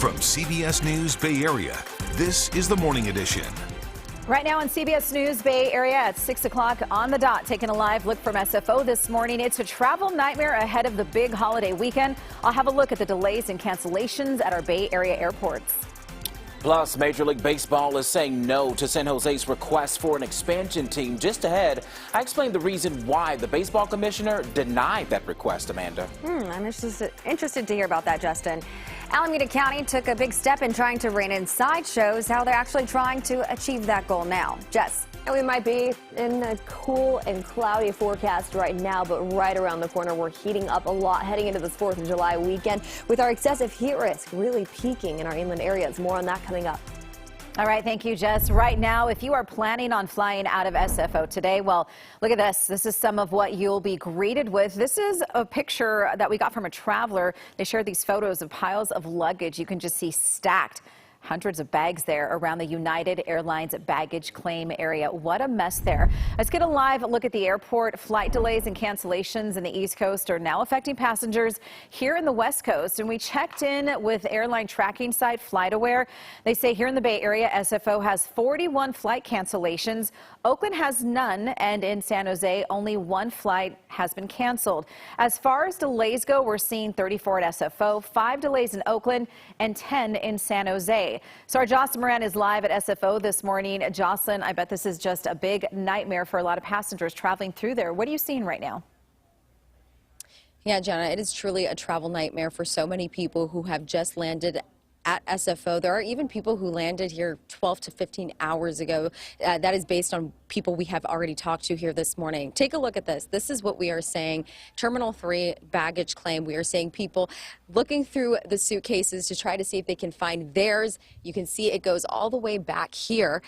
From CBS News Bay Area, this is the Morning Edition. Right now on CBS News Bay Area at 6 o'clock on the dot, taking a live look from SFO this morning. It's a travel nightmare ahead of the big holiday weekend. I'll have a look at the delays and cancellations at our Bay Area airports. Plus, Major League Baseball is saying no to San Jose's request for an expansion team. Just ahead, I explained the reason why the baseball commissioner denied that request, Amanda. I'm interested to hear about that, Justin. Alameda County took a big step in trying to rein in sideshows. How they're actually trying to achieve that goal now. Jess. And we might be in a cool and cloudy forecast right now, but right around the corner, we're heating up a lot heading into this 4th of July weekend with our excessive heat risk really peaking in our inland areas. More on that coming up. All right, thank you, Jess. Right now, if you are planning on flying out of SFO today, well, look at this. This is some of what you'll be greeted with. This is a picture that we got from a traveler. They shared these photos of piles of luggage you can just see stacked. Hundreds of bags there around the United Airlines baggage claim area. What a mess there. Let's get a live look at the airport. Flight delays and cancellations in the East Coast are now affecting passengers here in the West Coast. And we checked in with airline tracking site FlightAware. They say here in the Bay Area, SFO has 41 flight cancellations. Oakland has none, and in San Jose, only one flight has been canceled. As far as delays go, we're seeing 34 at SFO, 5 delays in Oakland, and 10 in San Jose. So our Jocelyn Moran is live at SFO this morning. Jocelyn, I bet this is just a big nightmare for a lot of passengers traveling through there. What are you seeing right now? Yeah, Jenna, it is truly a travel nightmare for so many people who have just landed at SFO. There are even people who landed here 12 to 15 hours ago. That is based on people we have already talked to here this morning. Take a look at this. This is what we are saying. Terminal 3 baggage claim. We are seeing people looking through the suitcases to try to see if they can find theirs. You can see it goes all the way back here.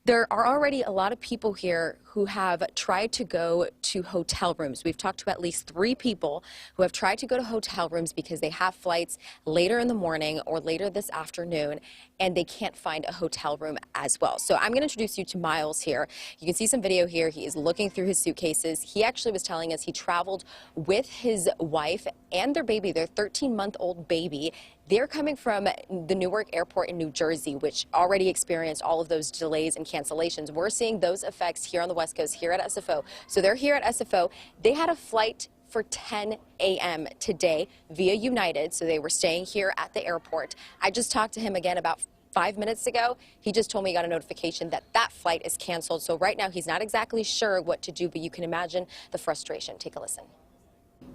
There are already a lot of people here who have tried to go to hotel rooms. We've talked to at least 3 people who have tried to go to hotel rooms because they have flights later in the morning or later this afternoon, and they can't find a hotel room as well. So I'm going to introduce you to Miles here. You can see some video here. He is looking through his suitcases. He actually was telling us he traveled with his wife and their baby, their 13-month-old baby. They're coming from the Newark Airport in New Jersey, which already experienced all of those delays and cancellations. We're seeing those effects here on the West Coast, here at SFO. So they're here at SFO. They had a flight for 10 a.m. today via United, so they were staying here at the airport. I just talked to him again about 5 minutes ago. He just told me he got a notification that that flight is canceled. So right now he's not exactly sure what to do, but you can imagine the frustration. Take a listen.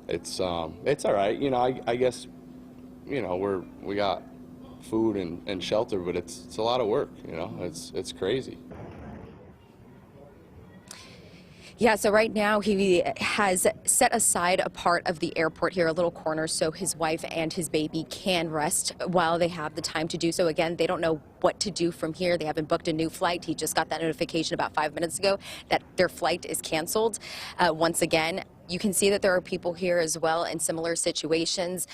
It's all right. You know, I guess, you know, we got food and shelter, but it's a lot of work. You know, it's crazy. Yeah, so right now he has set aside a part of the airport here, a little corner, so his wife and his baby can rest while they have the time to do so. Again, they don't know what to do from here. They haven't booked a new flight. He just got that notification about 5 minutes ago that their flight is canceled. Once again, you can see that there are people here as well in similar situations.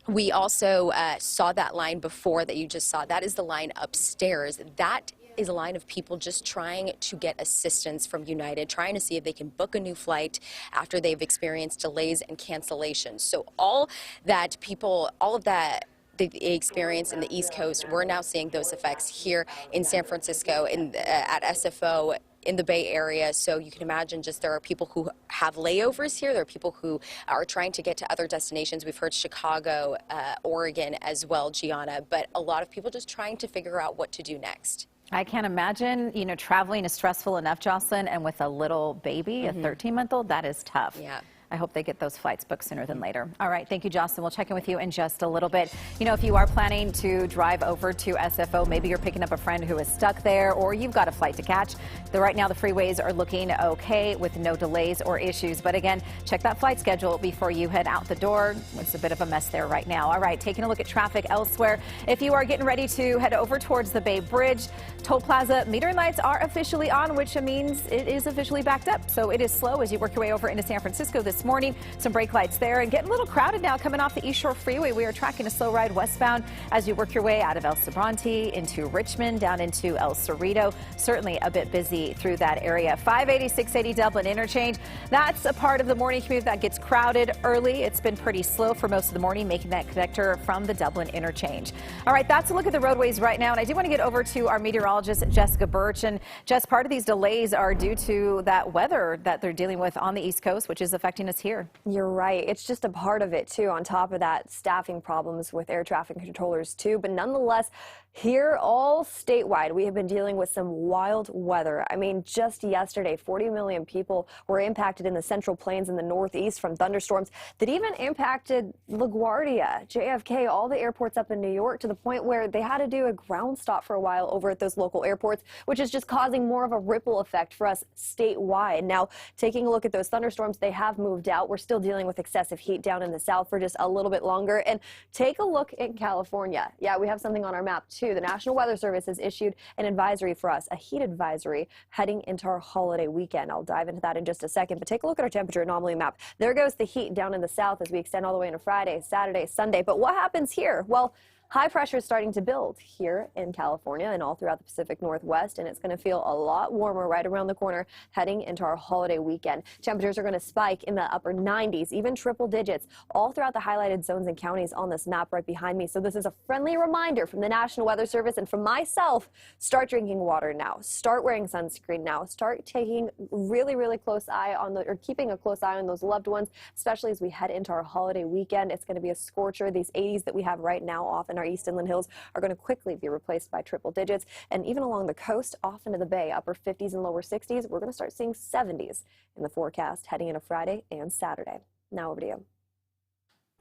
We also saw that line before that you just saw. That is the line upstairs. That is a line of people just trying to get assistance from United, trying to see if they can book a new flight after they've experienced delays and cancellations. So all that people, all of that they experienced in the East Coast, we're now seeing those effects here in San Francisco, at SFO, in the Bay Area. So you can imagine just there are people who have layovers here. There are people who are trying to get to other destinations. We've heard Chicago, Oregon as well, Gianna, but a lot of people just trying to figure out what to do next. I can't imagine, you know, traveling is stressful enough, Jocelyn, and with a little baby, a 13-month-old, that is tough. Yeah. I hope they get those flights booked sooner than later. All right, thank you, Jocelyn. We'll check in with you in just a little bit. You know, if you are planning to drive over to SFO, maybe you're picking up a friend who is stuck there, or you've got a flight to catch. Right now, the freeways are looking okay with no delays or issues. But again, check that flight schedule before you head out the door. It's a bit of a mess there right now. All right, taking a look at traffic elsewhere. If you are getting ready to head over towards the Bay Bridge, Toll Plaza metering lights are officially on, which means it is officially backed up. So it is slow as you work your way over into San Francisco this this morning. Some brake lights there and getting a little crowded now coming off the East Shore Freeway. We are tracking a slow ride westbound as you work your way out of El Sobrante into Richmond, down into El Cerrito. Certainly a bit busy through that area. 580, 680 Dublin interchange. That's a part of the morning commute that gets crowded early. It's been pretty slow for most of the morning, making that connector from the Dublin interchange. All right, that's a look at the roadways right now. And I do want to get over to our meteorologist, Jessica Birch. And Jess, part of these delays are due to that weather that they're dealing with on the East Coast, which is affecting us here. You're right. It's just a part of it, too. On top of that, staffing problems with air traffic controllers, too. But nonetheless, here, all statewide, we have been dealing with some wild weather. I mean, just yesterday, 40 million people were impacted in the Central Plains in the Northeast from thunderstorms that even impacted LaGuardia, JFK, all the airports up in New York, to the point where they had to do a ground stop for a while over at those local airports, which is just causing more of a ripple effect for us statewide. Now, taking a look at those thunderstorms, they have moved out. We're still dealing with excessive heat down in the south for just a little bit longer. And take a look in California. Yeah, we have something on our map, too. The National Weather Service has issued an advisory for us, a heat advisory heading into our holiday weekend. I'll dive into that in just a second, but take a look at our temperature anomaly map. There goes the heat down in the south as we extend all the way into Friday, Saturday, Sunday. But what happens here? Well, high pressure is starting to build here in California and all throughout the Pacific Northwest, and it's going to feel a lot warmer right around the corner heading into our holiday weekend. Temperatures are going to spike in the upper 90s, even triple digits, all throughout the highlighted zones and counties on this map right behind me. So this is a friendly reminder from the National Weather Service and from myself, start drinking water now, start wearing sunscreen now, start taking really close eye on keeping a close eye on those loved ones, especially as we head into our holiday weekend. It's going to be a scorcher. These 80s that we have right now off in our East Inland Hills are going to quickly be replaced by triple digits. And even along the coast, off into the bay, upper 50s and lower 60s, we're going to start seeing 70s in the forecast heading into Friday and Saturday. Now over to you.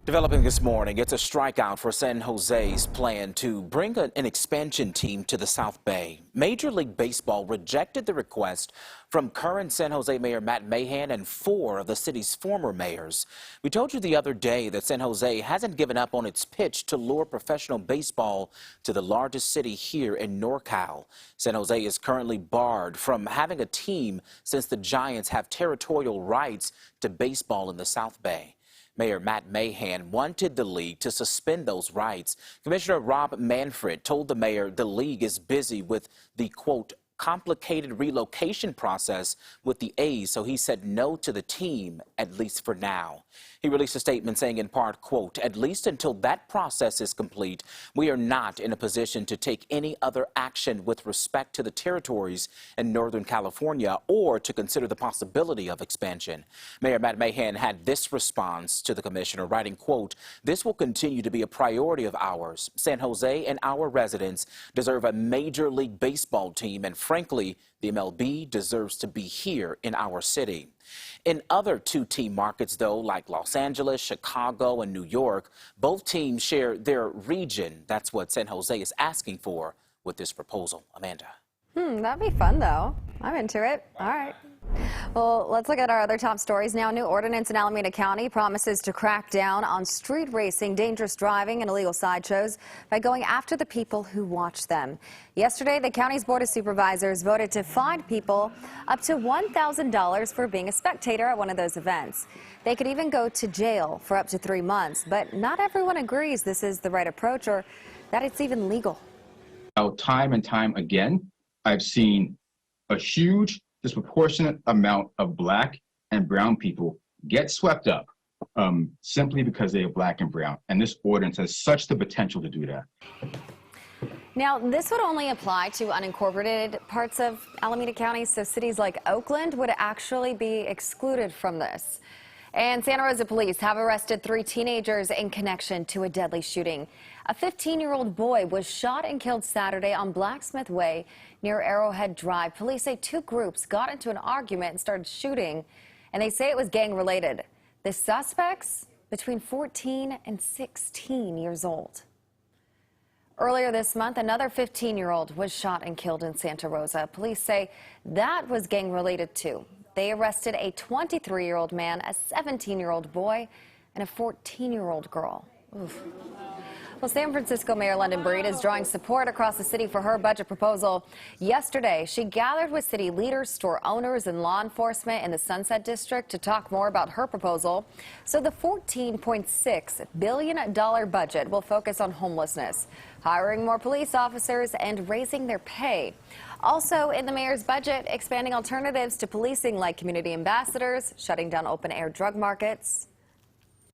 Developing this morning, it's a strikeout for San Jose's plan to bring an expansion team to the South Bay. Major League Baseball rejected the request from current San Jose Mayor Matt Mahan and 4 of the city's former mayors. We told you the other day that San Jose hasn't given up on its pitch to lure professional baseball to the largest city here in NorCal. San Jose is currently barred from having a team since the Giants have territorial rights to baseball in the South Bay. Mayor Matt Mahan wanted the league to suspend those rights. Commissioner Rob Manfred told the mayor the league is busy with the, quote, complicated relocation process with the A's, so he said no to the team, at least for now. He released a statement saying in part, quote, at least until that process is complete, we are not in a position to take any other action with respect to the territories in Northern California or to consider the possibility of expansion. Mayor Matt Mahan had this response to the commissioner, writing, quote, this will continue to be a priority of ours. San Jose and our residents deserve a Major League Baseball team, and frankly, the MLB deserves to be here in our city. In other two-team markets, though, like Los Angeles, Chicago, and New York, both teams share their region. That's what San Jose is asking for with this proposal. Amanda. That'd be fun, though. I'm into it. All right. Well, let's look at our other top stories now. New ordinance in Alameda County promises to crack down on street racing, dangerous driving, and illegal sideshows by going after the people who watch them. Yesterday, the county's Board of Supervisors voted to fine people up to $1,000 for being a spectator at one of those events. They could even go to jail for up to 3 months, but not everyone agrees this is the right approach or that it's even legal. Time and time again, I've seen a huge disproportionate amount of black and brown people get swept up simply because they are black and brown. And this ordinance has such the potential to do that. Now, this would only apply to unincorporated parts of Alameda County, so cities like Oakland would actually be excluded from this. And Santa Rosa police have arrested 3 teenagers in connection to a deadly shooting. A 15-year-old boy was shot and killed Saturday on Blacksmith Way near Arrowhead Drive. Police say 2 groups got into an argument and started shooting, and they say it was gang-related. The suspects between 14 and 16 years old. Earlier this month, another 15-year-old was shot and killed in Santa Rosa. Police say that was gang-related too. They arrested a 23-year-old man, a 17-year-old boy, and a 14-year-old girl. Oof. Well, San Francisco Mayor London Breed is drawing support across the city for her budget proposal. Yesterday, she gathered with city leaders, store owners, and law enforcement in the Sunset District to talk more about her proposal. So the $14.6 billion budget will focus on homelessness, hiring more police officers, and raising their pay. Also in the mayor's budget, expanding alternatives to policing like community ambassadors, shutting down open-air drug markets.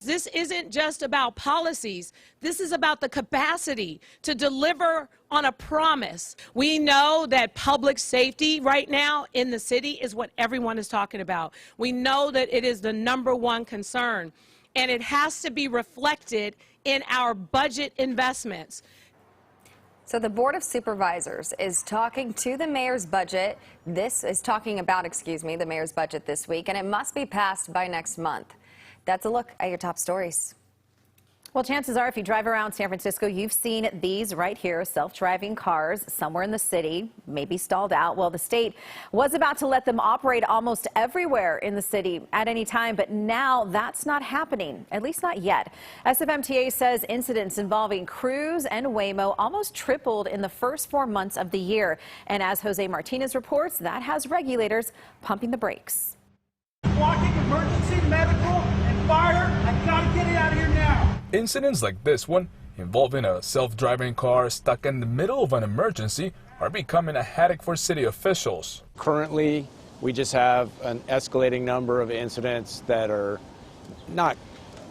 This isn't just about policies. This is about the capacity to deliver on a promise. We know that public safety right now in the city is what everyone is talking about. We know that it is the #1 concern, and it has to be reflected in our budget investments. So the Board of Supervisors is talking to the mayor's budget. The mayor's budget this week, and it must be passed by next month. That's a look at your top stories. Well, chances are if you drive around San Francisco, you've seen these right here, self-driving cars somewhere in the city, maybe stalled out. Well, the state was about to let them operate almost everywhere in the city at any time, but now that's not happening, at least not yet. SFMTA says incidents involving Cruise and Waymo almost tripled in the first 4 months of the year. And as Jose Martinez reports, that has regulators pumping the brakes. Walking emergency, medical, and fire. I gotta get it out of here now. Incidents like this one, involving a self-driving car stuck in the middle of an emergency, are becoming a headache for city officials. Currently, we just have an escalating number of incidents that are not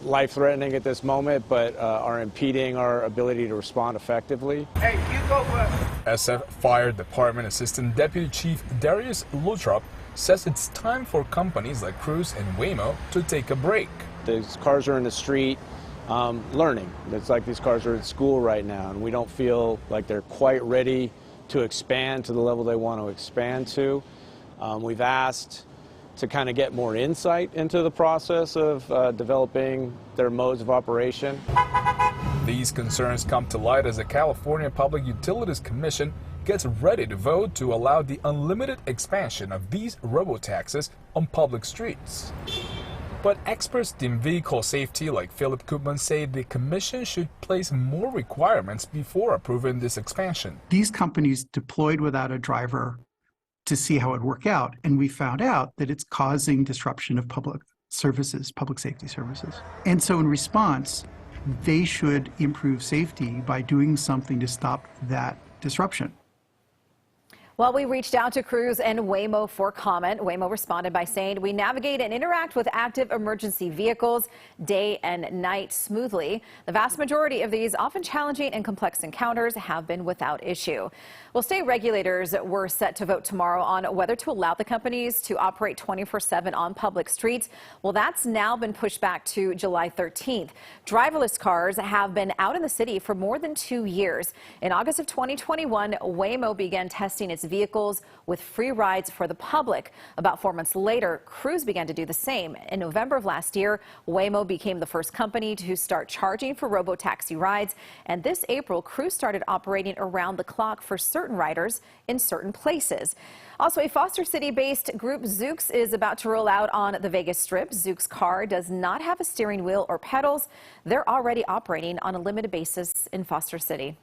life-threatening at this moment, but are impeding our ability to respond effectively. Hey, you go first. SF Fire Department Assistant Deputy Chief Darius Luttrop says it's time for companies like Cruise and Waymo to take a break. These cars are in the street learning. It's like these cars are at school right now, and we don't feel like they're quite ready to expand to the level they want to expand to. We've asked to kind of get more insight into the process of developing their modes of operation. These concerns come to light as the California Public Utilities Commission gets ready to vote to allow the unlimited expansion of these robotaxis on public streets. But experts in vehicle safety like Philip Koopman say the commission should place more requirements before approving this expansion. These companies deployed without a driver to see how it would work out, and we found out that it's causing disruption of public services, public safety services. And so in response, they should improve safety by doing something to stop that disruption. Well, we reached out to Cruise and Waymo for comment. Waymo responded by saying, "We navigate and interact with active emergency vehicles day and night smoothly. The vast majority of these often challenging and complex encounters have been without issue." Well, state regulators were set to vote tomorrow on whether to allow the companies to operate 24/7 on public streets. Well, that's now been pushed back to July 13th. Driverless cars have been out in the city for more than 2 years. In August of 2021, Waymo began testing its vehicles with free rides for the public. About 4 months later, Cruise began to do the same. In November of last year, Waymo became the first company to start charging for robotaxi rides. And this April, Cruise started operating around the clock for certain riders in certain places. Also, a Foster City-based group, Zoox, is about to roll out on the Vegas Strip. Zoox car does not have a steering wheel or pedals. They're already operating on a limited basis in Foster City.